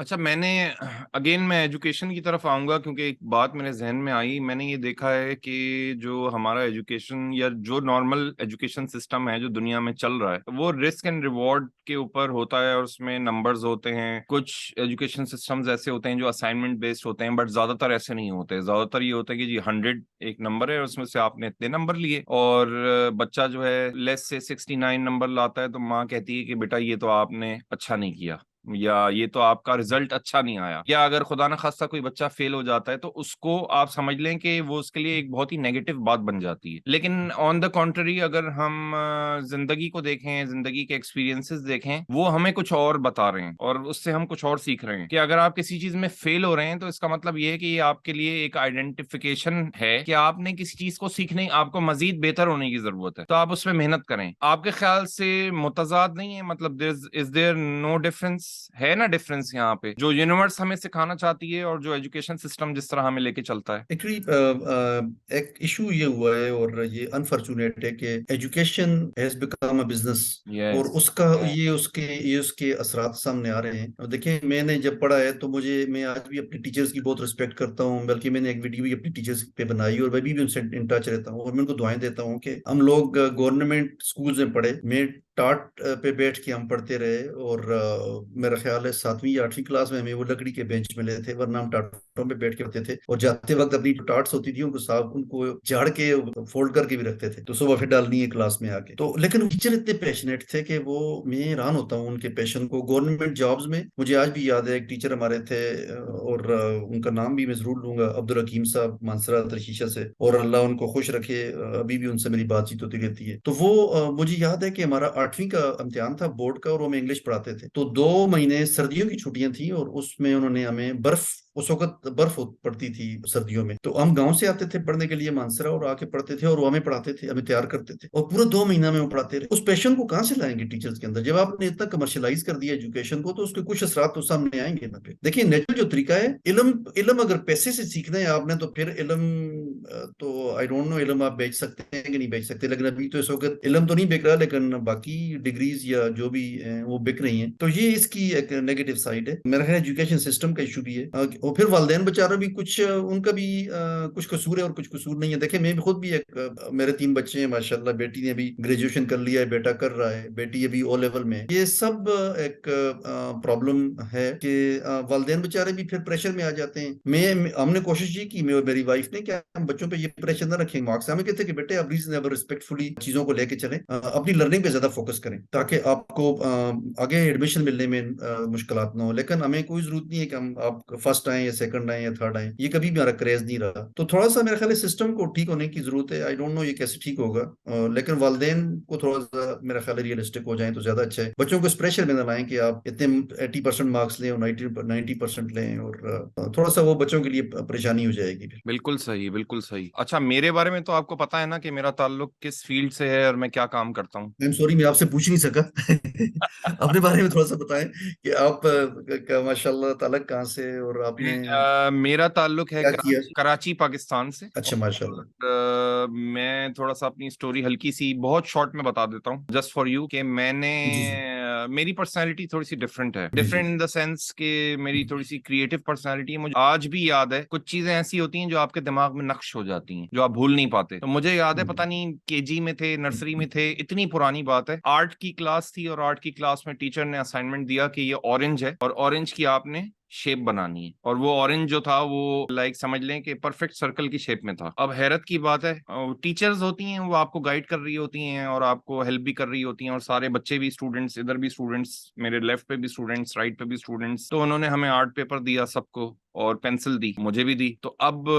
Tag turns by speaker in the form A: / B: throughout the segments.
A: اچھا میں ایجوکیشن کی طرف آؤں گا کیونکہ ایک بات میرے ذہن میں آئی. میں نے یہ دیکھا ہے کہ جو ہمارا ایجوکیشن یا جو نارمل ایجوکیشن سسٹم ہے جو دنیا میں چل رہا ہے وہ رسک اینڈ ریوارڈ کے اوپر ہوتا ہے اور اس میں نمبرز ہوتے ہیں. کچھ ایجوکیشن سسٹمز ایسے ہوتے ہیں جو اسائنمنٹ بیسڈ ہوتے ہیں بٹ زیادہ تر ایسے نہیں ہوتے. زیادہ تر یہ ہوتا ہے کہ جی 100 ایک نمبر ہے اور اس میں سے آپ نے اتنے نمبر لیے اور بچہ جو ہے لیس سے 69 نمبر لاتا ہے تو ماں کہتی ہے کہ بیٹا یہ تو آپ نے اچھا نہیں کیا یا یہ تو آپ کا رزلٹ اچھا نہیں آیا. یا اگر خدا نہ خواستہ کوئی بچہ فیل ہو جاتا ہے تو اس کو آپ سمجھ لیں کہ وہ اس کے لیے ایک بہت ہی نیگیٹو بات بن جاتی ہے. لیکن آن دا کنٹری اگر ہم زندگی کو دیکھیں, زندگی کے ایکسپیرینسز دیکھیں, وہ ہمیں کچھ اور بتا رہے ہیں اور اس سے ہم کچھ اور سیکھ رہے ہیں کہ اگر آپ کسی چیز میں فیل ہو رہے ہیں تو اس کا مطلب یہ ہے کہ یہ آپ کے لیے ایک آئیڈینٹیفیکیشن ہے کہ آپ نے کسی چیز کو سیکھنے, آپ کو مزید بہتر ہونے کی ضرورت ہے, تو آپ اس میں محنت کریں. آپ کے خیال سے متضاد نہیں ہے؟ مطلب از دیر نو ڈفرنس, ہے نا ڈفرنس یہاں پہ جو یونیورس ہمیں سکھانا چاہتی ہے اور جو ایجوکیشن سسٹم جس طرح ہمیں لے کے چلتا ہے؟
B: ایکچولی ایک ایشو یہ ہوا ہے اور یہ انفارچونیٹ ہے کہ education has become a business. اور
A: یس.
B: اس کے اثرات سامنے آ رہے ہیں. دیکھیں, میں نے جب پڑھا ہے تو میں آج بھی اپنے ٹیچرز کی بہت رسپیکٹ کرتا ہوں, بلکہ میں نے ایک ویڈیو بھی اپنے ٹیچرز پہ بنائی اور میں بھی ان سے ان ٹچ رہتا ہوں اور میں ان کو دعائیں دیتا ہوں کہ ہم لوگ گورنمنٹ اسکولز میں پڑھے. میں ٹاٹ پہ بیٹھ کے ہم پڑھتے رہے اور میرا خیال ہے 7ویں یا 8ویں کلاس میں ہمیں وہ لکڑی کے بینچ ملے تھے, ورنہ ہم ٹاٹوں پہ بیٹھ کے پڑھتے تھے. اور جاتے وقت اپنی ٹارٹس ہوتی تھی ان کو جھاڑ کے فولڈ کر کے بھی رکھتے تھے, تو صبح پھر ڈالنی ہے کلاس میں آ کے. تو لیکن ٹیچر اتنے پیشنیٹ تھے کہ میں حیران ہوتا ہوں ان کے پیشن کو. گورنمنٹ جابز میں مجھے آج بھی یاد ہے, ایک ٹیچر ہمارے تھے اور ان کا نام بھی میں ضرور لوں گا, عبدالحکیم صاحب مانسرا ترشیشہ سے, اور اللہ ان کو خوش رکھے, ابھی بھی ان سے میری بات چیت ہوتی رہتی ہے. تو وہ مجھے یاد ہے کہ ہمارا 8ویں کا امتحان تھا بورڈ کا اور وہ ہمیں انگلش پڑھاتے تھے. تو 2 مہینے سردیوں کی چھٹیاں تھیں اور اس میں انہوں نے ہمیں اس وقت برف پڑتی تھی سردیوں میں, تو ہم گاؤں سے آتے تھے پڑھنے کے لیے مانسرا اور آ کے پڑھتے تھے اور وہ ہمیں پڑھاتے تھے, ہمیں تیار کرتے تھے اور پورا 2 مہینہ میں وہ پڑھاتے رہے. اس پیشن کو کہاں سے لائیں گے ٹیچرز کے اندر؟ جب آپ نے اتنا کمرشلائز کر دیا ایجوکیشن کو تو اس کے کچھ اثرات تو سامنے آئیں گے نا. پھر دیکھیں, نیچرل جو طریقہ ہے علم اگر پیسے سے سیکھنا ہے آپ نے تو پھر علم تو آئی ڈونٹ نو علم آپ بیچ سکتے ہیں کہ نہیں بیچ سکتے, لیکن ابھی تو اس وقت علم تو نہیں بک رہا لیکن باقی ڈگریز یا جو بھی وہ بک رہی ہیں. تو یہ اس کی ایک نیگیٹو سائڈ ہے. میرا خیال ایجوکیشن سسٹم کا ایشو بھی ہے. اور پھر والدین بیچاروں بھی کچھ ان کا بھی کچھ قصور ہے اور کچھ قصور نہیں ہے. دیکھیں, میں بھی خود بھی میرے 3 بچے ہیں ماشاءاللہ. بیٹی نے ابھی گریجویشن کر لیا ہے, بیٹا کر رہا ہے, بیٹی ابھی او لیول میں. یہ سب ایک پرابلم ہے کہ والدین بیچارے بھی پھر پریشر میں آ جاتے ہیں. ہم نے کوشش یہ کی, میری وائف نے, کہ ہم بچوں پہ یہ پریشر نہ رکھیں. مارکس ہمیں کہتے ہیں کہ بیٹے آپ ریزنیبل ریسپیکٹفلی چیزوں کو لے کے چلیں, اپنی لرننگ پہ زیادہ فوکس کریں تاکہ آپ کو آگے ایڈمیشن ملنے میں مشکلات نہ ہو. لیکن ہمیں کوئی ضرورت نہیں ہے کہ ہم آپ فرسٹ آئیں یا سیکنڈ آئیں یا تھرڈ آئیں, یہ کبھی بھی ہمارا کریز نہیں رہا. تو تھوڑا سا میرے خیال ہے سسٹم کو ٹھیک ہونے کی ضرورت ہے. آئی ڈونٹ نو یہ کیسے ٹھیک ہوگا, لیکن والدین کو تھوڑا سا میرا خیال ہے ریئلسٹک ہو جائیں تو زیادہ اچھا ہے. بچوں کو اس پریشر میں نہ لائیں کہ آپ اتنے 80% مارکس لیں اور 90% لیں, اور تھوڑا سا وہ بچوں کے لیے پریشانی ہو جائے گی پھر.
A: بالکل صحیح, بالکل صحیح. اچھا, میرے بارے میں تو آپ کو پتا ہے نا کہ میرا تعلق کس فیلڈ سے ہے اور میں کیا کام کرتا ہوں.
B: سوری, میں آپ سے پوچھ نہیں سکا. اپنے بارے میں تھوڑا سا بتائیں کہ آپ کا ماشاء اللہ تعلق کہاں سے اور آپ نے
A: میرا تعلق ہے
B: کیا کیا.
A: کراچی پاکستان سے.
B: اچھا, ماشاء اللہ.
A: میں تھوڑا سا اپنی سٹوری ہلکی سی بہت شارٹ میں بتا دیتا ہوں جسٹ فار یو کہ میں نے
B: جی جی
A: میری پرسنالٹی تھوڑی سی ڈفرینٹ ہے.
B: جی جی
A: ڈفرینٹ ان دا سینس کہ میری تھوڑی سی کریٹو پرسنالٹی ہے. مجھے آج بھی یاد ہے کچھ چیزیں ایسی ہوتی ہیں جو آپ کے دماغ میں نقش ہو جاتی ہیں جو آپ بھول نہیں پاتے. تو مجھے یاد ہے, پتہ نہیں KG میں تھے, نرسری میں تھے, اتنی پرانی بات ہے. آرٹ کی کلاس تھی اور آرٹ کی کلاس میں ٹیچر نے اسائنمنٹ دیا کہ یہ اورنج ہے اور اورنج کی آپ نے شیپ بنانی ہے, اور وہ اورنج جو تھا وہ لائک سمجھ لیں کہ پرفیکٹ سرکل کی شیپ میں تھا. اب حیرت کی بات ہے, ٹیچرز ہوتی ہیں وہ آپ کو گائیڈ کر رہی ہوتی ہیں اور آپ کو ہیلپ بھی کر رہی ہوتی ہیں, اور سارے بچے بھی اسٹوڈنٹس, ادھر بھی اسٹوڈنٹس, میرے لیفٹ پہ بھی اسٹوڈنٹس, رائٹ پہ بھی اسٹوڈنٹس. تو انہوں نے ہمیں آرٹ پیپر دیا سب کو اور پینسل دی, مجھے بھی دی. تو اب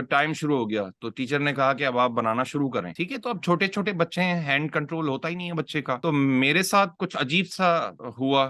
A: ٹائم شروع ہو گیا تو ٹیچر نے کہا کہ اب آپ بنانا شروع کریں. ٹھیک ہے, تو اب چھوٹے چھوٹے بچے ہیں, ہینڈ کنٹرول ہوتا ہی نہیں ہے بچے کا. تو میرے ساتھ کچھ عجیب سا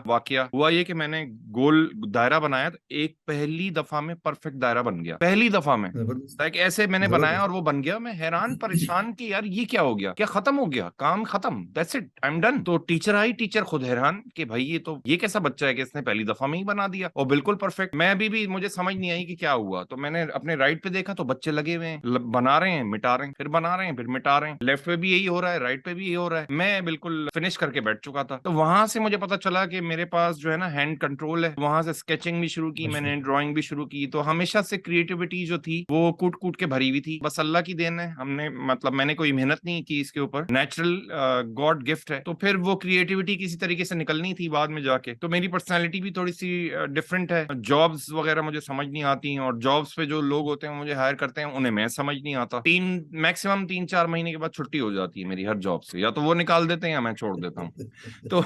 A: واقعہ ہوا یہ کہ میں نے گول دائرہ بنایا, ایک پہلی دفعہ میں پرفیکٹ دائرہ بن گیا, پہلی دفعہ میں.
B: زبردست.
A: لائک ایسے میں نے بنایا اور
B: زبردست.
A: وہ بن گیا. میں حیران پریشان کہ یار یہ کیا ہو گیا, کیا ختم ہو گیا, کام ختم, that's it, I am done. تو ٹیچر آئی, ٹیچر خود حیران کہ بھائی یہ کیسا بچہ ہے کہ اس نے پہلی دفعہ میں ہی بنا دیا اور بالکل پرفیکٹ. میں ابھی بھی مجھے سمجھ نہیں آئی کہ کیا ہوا. تو میں نے اپنے رائٹ پہ دیکھا تو بچے لگے ہوئے ہیں, بنا رہے ہیں, مٹا رہے ہیں, پھر بنا رہے ہیں, پھر مٹا رہے ہیں. لیفٹ پہ بھی یہی ہو رہا ہے, رائٹ پہ بھی یہی ہو رہا ہے. میں بالکل فنش کر کے بیٹھ چکا تھا. تو وہاں سے مجھے پتا چلا کہ میرے پاس جو ہے نا ہینڈ کنٹرول ہے. وہاں سے اسکیچنگ بھی شروع کی میں
B: ماشاء
A: نے, ڈرائنگ بھی شروع کی. تو ہمیشہ سے کریٹیوٹی جو تھی وہ کوٹ کوٹ کے بھری ہوئی تھی. بس اللہ کی دین ہے, ہم نے مطلب میں نے کوئی محنت نہیں کی اس کے اوپر, نیچرل گاڈ گفٹ ہے. تو پھر وہ کریٹیوٹی کسی طریقے سے نکلنی تھی بعد میں جا کے. تو میری پرسنالٹی بھی تھوڑی سی ڈفرنٹ ہے. جابس وغیرہ مجھے سمجھ نہیں آتی ہیں, اور جابس پہ جو لوگ ہوتے ہیں مجھے ہائر کرتے ہیں انہیں میں سمجھ نہیں آتا. میکسیمم 3-4 مہینے کے بعد چھٹی ہو جاتی ہے میری ہر جاب سے, یا تو وہ نکال دیتے ہیں یا میں چھوڑ دیتا ہوں. تو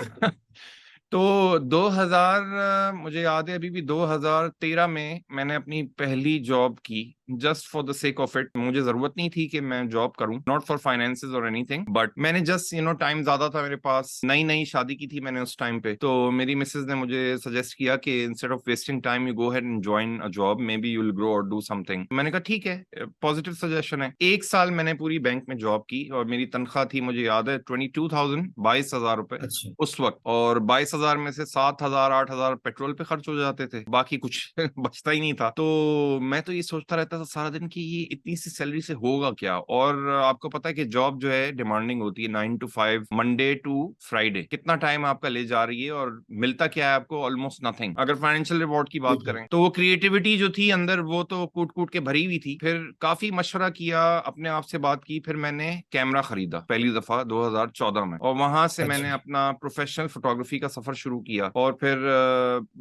A: تو 2000 مجھے یاد ہے ابھی بھی, 2013 میں نے اپنی پہلی جاب کی, just for the sake of it. مجھے ضرورت نہیں تھی کہ میں جاب کروں, ناٹ فار فائنینسز اور اینی تھنگ, بٹ میں نے جسٹ ٹائم زیادہ تھا میرے پاس, نئی نئی شادی کی تھی میں نے اس ٹائم پہ. تو میری مسز نے مجھے سجیسٹ کیا کہ instead of wasting time you go head and join a job, may be you will grow اور ڈو سم تھنگ. میں نے کہا ٹھیک ہے, پازیٹیو سجیشن ہے. 1 سال میں نے پوری بینک میں جاب کی, اور میری تنخواہ تھی مجھے یاد ہے 22,000 22,000 روپے
B: اچھا.
A: اس وقت. اور 22,000 میں سے 7,000-8,000 پیٹرول پہ خرچ ہو جاتے تھے, باقی کچھ بچتا ہی نہیں تھا. تو میں تو یہ سوچتا رہتا تھا سارا دن کہ یہ اتنی سی سیلری سے ہوگا کیا. اور آپ کو پتا ہے کہ جاب جو ہے ڈیمانڈنگ ہوتی ہے, 9 to 5 منڈے ٹو فرائیڈے. کتنا ٹائم آپ کا لے جا رہی ہے اور ملتا کیا ہے آپ کو, آلموسٹ نتھنگ. اگر فائنینشیل ریوارڈ کی بات کریں تو وہ کریٹیوٹی جو تھی اندر وہ تو کوٹ کوٹ کے بھری ہوئی تھی. پھر کافی مشورہ کیا, اپنے آپ سے بات کی, پھر میں نے کیمرہ خریدا پہلی دفعہ 2014 میں, اور وہاں سے میں
B: اچھا.
A: نے اپنا پروفیشنل فوٹوگرافی کا سفر شروع کیا. اور پھر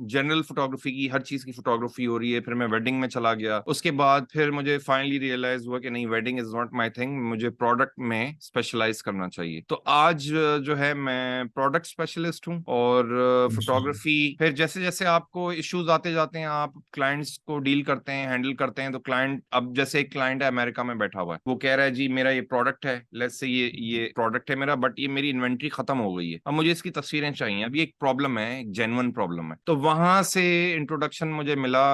A: جنرل فوٹوگرافی کی, ہر چیز کی فوٹوگرافی ہو رہی ہے. پھر میں ویڈنگ میں چلا گیا. اس کے بعد پھر مجھے فائنلی ریئلائز ہوا کہ نہیں, wedding is not my thing, مجھے پروڈکٹ میں اسپیشلائز کرنا چاہیے. تو آج جو ہے میں پروڈکٹ اسپیشلسٹ ہوں. اور فوٹوگرافی پھر جیسے جیسے آپ کو ایشوز آتے جاتے ہیں, آپ کلائنٹس کو ڈیل کرتے ہیں, ہینڈل کرتے ہیں. تو کلائنٹ, اب جیسے ایک کلائنٹ ہے امریکہ میں بیٹھا ہوا ہے, وہ کہہ رہا ہے جی میرا یہ پروڈکٹ ہے, لیٹس سے یہ پروڈکٹ ہے میرا, بٹ یہ میری انوینٹری ختم ہو گئی ہے, اب مجھے اس کی تصویریں چاہیے. اب یہ ایک پرابلم ہے, ایک جینون پرابلم ہے. تو وہاں سے انٹروڈکشن مجھے ملا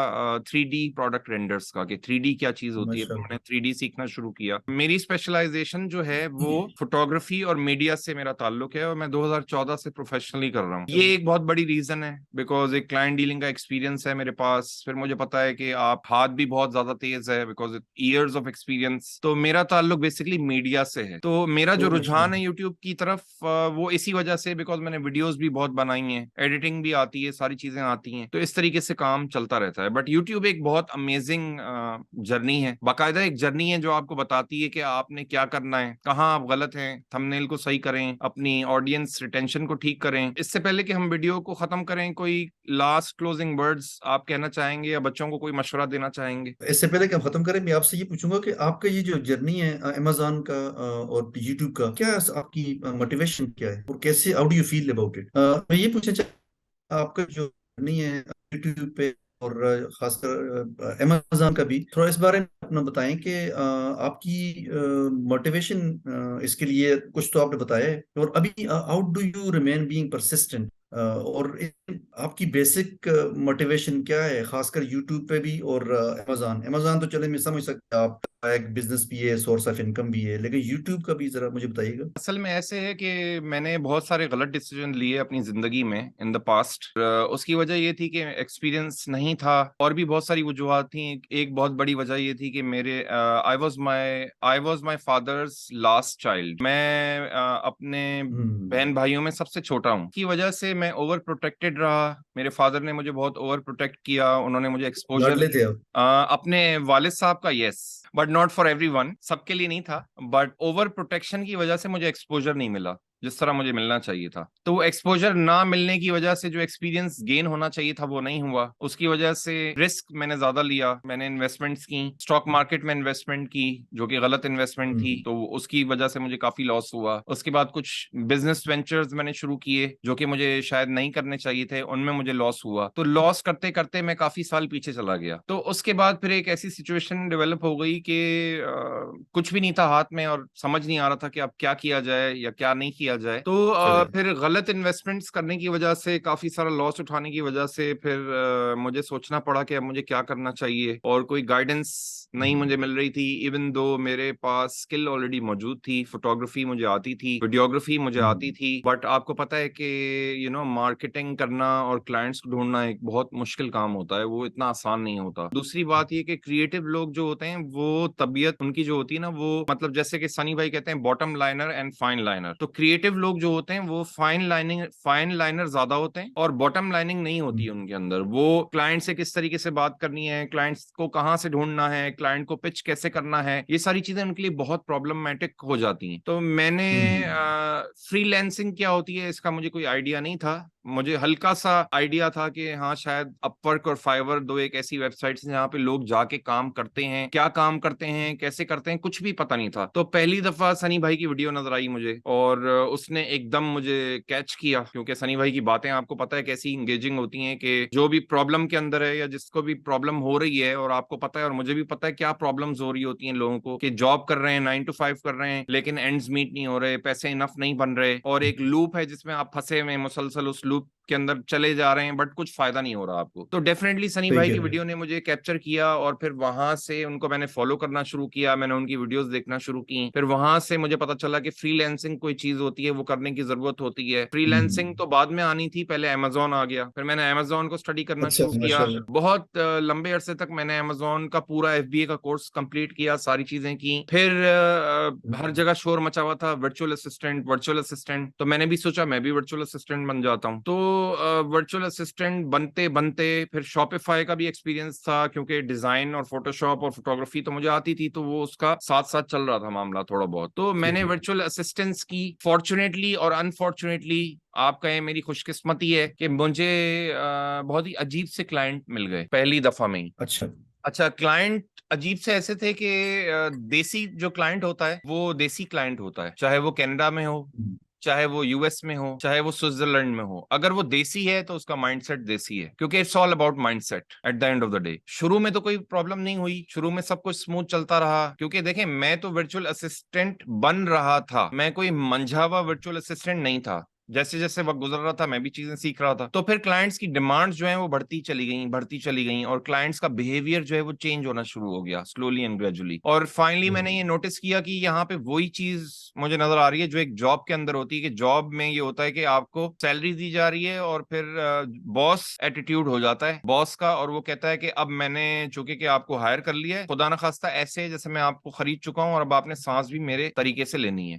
A: 3D پروڈکٹ رینڈرز کا, کہ 3D کیا چیز ہوتی ہے.
B: ماشاء
A: تو میں
B: اللہ.
A: نے 3D سیکھنا شروع کیا. میری اسپیشلائزیشن جو ہے وہ فوٹوگرافی اور میڈیا سے میرا تعلق ہے, اور میں 2014 سے پروفیشنلی کر رہا ہوں. یہ ایک بہت بڑی ریزن ہے, بیکاز ایک کلائنٹ ڈیلنگ کا ایکسپیرینس ہے میرے پاس. پھر مجھے پتا ہے کہ آپ ہاتھ بھی بہت زیادہ تیز ہے, بیکاز ایئرز آف ایکسپیرینس. تو میرا تعلق بیسکلی میڈیا سے ہے. تو میرا جو
B: بہت اچھا.
A: رجحان ہے یوٹیوب کی طرف وہ اسی وجہ سے, بیکاز میں نے ویڈیوز بھی بہت بنائی ہیں, ایڈیٹنگ بھی آتی ہے, ساری چیزیں آتی ہیں. تو اس طریقے سے کام چلتا رہتا ہے. بٹ یوٹیوب ایک بہت امیزنگ جرنی ہے, باقاعدہ ایک جرنی ہے جو آپ کو بتاتی ہے کہ آپ نے کیا کرنا ہے, کہاں آپ غلط ہیں, تھمبنیل کو صحیح کریں, اپنی آڈینس ریٹینشن کو ٹھیک کریں. اس سے پہلے کہ ہم ویڈیو کو ختم کریں, کوئی لاسٹ کلوزنگ ورڈز آپ کہنا چاہیں گے, یا بچوں کو کوئی مشورہ دینا چاہیں گے؟
B: اس سے پہلے کہ ہم ختم کریں, میں آپ سے یہ پوچھوں گا کہ آپ کا یہ جو جرنی ہے امیزون کا اور یوٹیوب کا, کیا آپ کی موٹیویشن کیا ہے, اور کیسے, how do you feel about it. میں یہ پوچھنا چاہتا ہوں آپ کا جو جرنی ہے یوٹیوب پہ اور خاص کر امیزون کا بھی, تھوڑا اس بارے میں اپنا بتائیں کہ آپ کی موٹیویشن اس کے لیے کچھ تو آپ نے بتایا ہے, اور ابھی how do you remain being persistent, اور آپ کی بیسک موٹیویشن کیا ہے, خاص کر یوٹیوب پہ بھی اور امیزون تو چلے میں سمجھ سکتا ہوں آپ کا ایک بزنس بھی ہے, سورس آف انکم بھی ہے, لیکن یوٹیوب کا بھی ذرا مجھے بتائیے گا.
A: اصل میں ایسے ہے کہ میں نے بہت سارے غلط ڈیسیجن لیے اپنی زندگی میں ان دا پاسٹ. اس کی وجہ یہ تھی کہ ایکسپیرینس نہیں تھا, اور بھی بہت ساری وجوہات تھیں. ایک بہت بڑی وجہ یہ تھی کہ میرے I was my father's last child. میں اپنے بہن بھائیوں میں سب سے چھوٹا ہوں. کی وجہ سے میں اوور پروٹیکٹڈ رہا. میرے فادر نے مجھے بہت اوور پروٹیکٹ کیا, انہوں نے مجھے ایکسپوجر
B: لاڈلے تھے آپ؟
A: اپنے والد صاحب کا, yes, but not for everyone, سب کے لیے نہیں تھا. بٹ اوور پروٹیکشن کی وجہ سے مجھے ایکسپوجر نہیں ملا جس طرح مجھے ملنا چاہیے تھا. تو وہ ایکسپوجر نہ ملنے کی وجہ سے جو ایکسپیرینس گین ہونا چاہیے تھا وہ نہیں ہوا. اس کی وجہ سے رسک میں نے زیادہ لیا. میں نے انویسٹمنٹس کی, اسٹاک مارکیٹ میں انویسٹمنٹ کی جو کہ غلط انویسٹمنٹ تھی, تو اس کی وجہ سے مجھے کافی لاس ہوا. اس کے بعد کچھ بزنس وینچرز میں نے شروع کیے جو کہ مجھے شاید نہیں کرنے چاہیے تھے, ان میں مجھے لاس ہوا. تو لاس کرتے کرتے میں کافی سال پیچھے چلا گیا. تو اس کے بعد پھر ایک ایسی سچویشن ڈیولپ ہو گئی کہ کچھ بھی نہیں تھا ہاتھ میں, اور سمجھ نہیں آ رہا تھا کہ اب کیا کیا جائے یا کیا نہیں کیا کیا جائے تو
B: چلے
A: پھر غلط انویسٹمنٹس کرنے کی وجہ سے کافی سارا لاس اٹھانے کی وجہ سے پھر مجھے سوچنا پڑا کہ اب مجھے کیا کرنا چاہیے اور کوئی گائیڈنس نہیں مجھے مل رہی تھی ایون دو میرے پاس اسکل آلریڈی موجود تھی فوٹوگرافی مجھے آتی تھی ویڈیوگرافی مجھے آتی تھی بٹ آپ کو پتا ہے کہ مارکیٹنگ کرنا اور کلائنٹس کو ڈھونڈنا ایک بہت مشکل کام ہوتا ہے وہ اتنا آسان نہیں ہوتا دوسری بات یہ کہ کریٹو لوگ جو ہوتے ہیں وہ طبیعت ان کی جو ہوتی ہے نا وہ مطلب جیسے کہ سنی بھائی کہتے ہیں bottom liner and fine liner تو کریٹو لوگ جو ہوتے ہیں وہ فائن لائنر زیادہ ہوتے ہیں اور باٹم لائننگ نہیں ہوتی ان کے اندر وہ کلائنٹ سے کس طریقے سے بات کرنی ہے کلائنٹس کو کہاں سے ڈھونڈنا ہے کلائنٹ کو پچ کیسے کرنا ہے یہ ساری چیزیں ان کے لیے بہت پرابلمٹک ہو جاتی ہیں تو میں نے فری لینسنگ کیا ہوتی ہے اس کا مجھے کوئی آئیڈیا نہیں تھا مجھے ہلکا سا آئیڈیا تھا کہ ہاں شاید اپ ورک اور فائیور دو ایک ایسی ویب سائٹس ہیں جہاں پہ لوگ جا کے کام کرتے ہیں کیا کام کرتے ہیں کیسے کرتے ہیں کچھ بھی پتہ نہیں تھا تو پہلی دفعہ سنی بھائی کی ویڈیو نظر آئی مجھے اور اس نے ایک دم مجھے کیچ کیا کیونکہ سنی بھائی کی باتیں آپ کو پتہ ہے کیسی انگیجنگ ہوتی ہیں کہ جو بھی پرابلم کے اندر ہے یا جس کو بھی پرابلم ہو رہی ہے اور آپ کو پتہ ہے اور مجھے بھی پتہ ہے کیا پرابلمز ہو رہی ہوتی ہیں لوگوں کو کہ جاب کر رہے ہیں 9 to 5 کر رہے ہیں لیکن اینڈز میٹ نہیں ہو رہے پیسے انف نہیں بن رہے اور ایک لوپ ہے جس میں آپ پھنسے ہوئے مسلسل اس لوپ کے اندر چلے جا رہے ہیں بٹ کچھ فائدہ نہیں ہو رہا آپ کو تو ڈیفینیٹلی سنی
B: صحیح
A: بھائی
B: کہہ
A: کی
B: رہے
A: ویڈیو نے مجھے کیپچر کیا اور پھر وہاں سے ان کو میں نے فالو کرنا شروع کیا میں نے ان کی ویڈیوز دیکھنا شروع کی پھر وہاں سے مجھے پتا چلا کہ فری لینسنگ کوئی چیز ہوتی ہے وہ کرنے کی ضرورت ہوتی ہے فری لینسنگ تو بعد میں آنی تھی پہلے امیزون آ گیا پھر میں نے امیزون کو اسٹڈی کرنا
B: اچھا
A: شروع
B: ماشاء
A: کیا
B: اللہ
A: بہت لمبے عرصے تک میں نے امیزون کا پورا FBA کا کورس کمپلیٹ کیا ساری چیزیں کی پھر ہر جگہ شور مچا ہوا تھا ورچوئل اسسٹنٹ تو میں نے بھی سوچا میں بھی ورچوئل اسسٹنٹ بن جاتا ہوں تو ورچوئل اسسٹنٹ بنتے بنتے پھر شاپیفائی کا بھی ایکسپیرینس تھا کیونکہ ڈیزائن اور فوٹوشاپ اور فوٹوگرافی تو مجھے آتی تھی تو وہ اس کا ساتھ ساتھ چل رہا تھا معاملہ تھوڑا بہت تو میں نے ورچوئل اسسٹنٹس کی فارچونیٹلی اور انفارچونیٹلی آپ کہیں میری خوش قسمتی ہے کہ مجھے بہت ہی عجیب سے کلائنٹ مل گئے پہلی دفعہ میں ہی اچھا کلائنٹ عجیب سے ایسے تھے کہ دیسی جو کلائنٹ ہوتا ہے وہ دیسی کلائنٹ ہوتا ہے چاہے وہ کینیڈا میں ہو چاہے وہ US میں ہو چاہے وہ سوئٹزرلینڈ میں ہو اگر وہ دیسی ہے تو اس کا مائنڈ سیٹ دیسی ہے کیونکہ it's all about mindset at the end of the day شروع میں تو کوئی پرابلم نہیں ہوئی شروع میں سب کچھ اسموتھ چلتا رہا کیونکہ دیکھیں میں تو ورچوئل اسسٹنٹ بن رہا تھا میں کوئی منجھا ہوا ورچوئل اسسٹنٹ نہیں تھا جیسے جیسے وقت گزر رہا تھا میں بھی چیزیں سیکھ رہا تھا تو پھر کلائنٹس کی ڈیمانڈز جو ہیں وہ بڑھتی چلی گئیں اور کلائنٹس کا بیہیویئر جو ہے وہ چینج ہونا شروع ہو گیا سلولی اینڈ گریجولی اور فائنلی میں نے یہ نوٹس کیا کہ یہاں پہ وہی چیز مجھے نظر آ رہی ہے جو ایک جاب کے اندر ہوتی ہے کہ جاب میں یہ ہوتا ہے کہ آپ کو سیلری دی جا رہی ہے اور پھر باس ایٹیٹیوڈ ہو جاتا ہے باس کا اور وہ کہتا ہے کہ اب میں نے چونکہ کہ آپ کو ہائر کر لیا ہے خدا نخواستہ ایسے جیسے میں آپ کو خرید چکا ہوں اور اب آپ نے سانس بھی میرے طریقے سے لینی ہے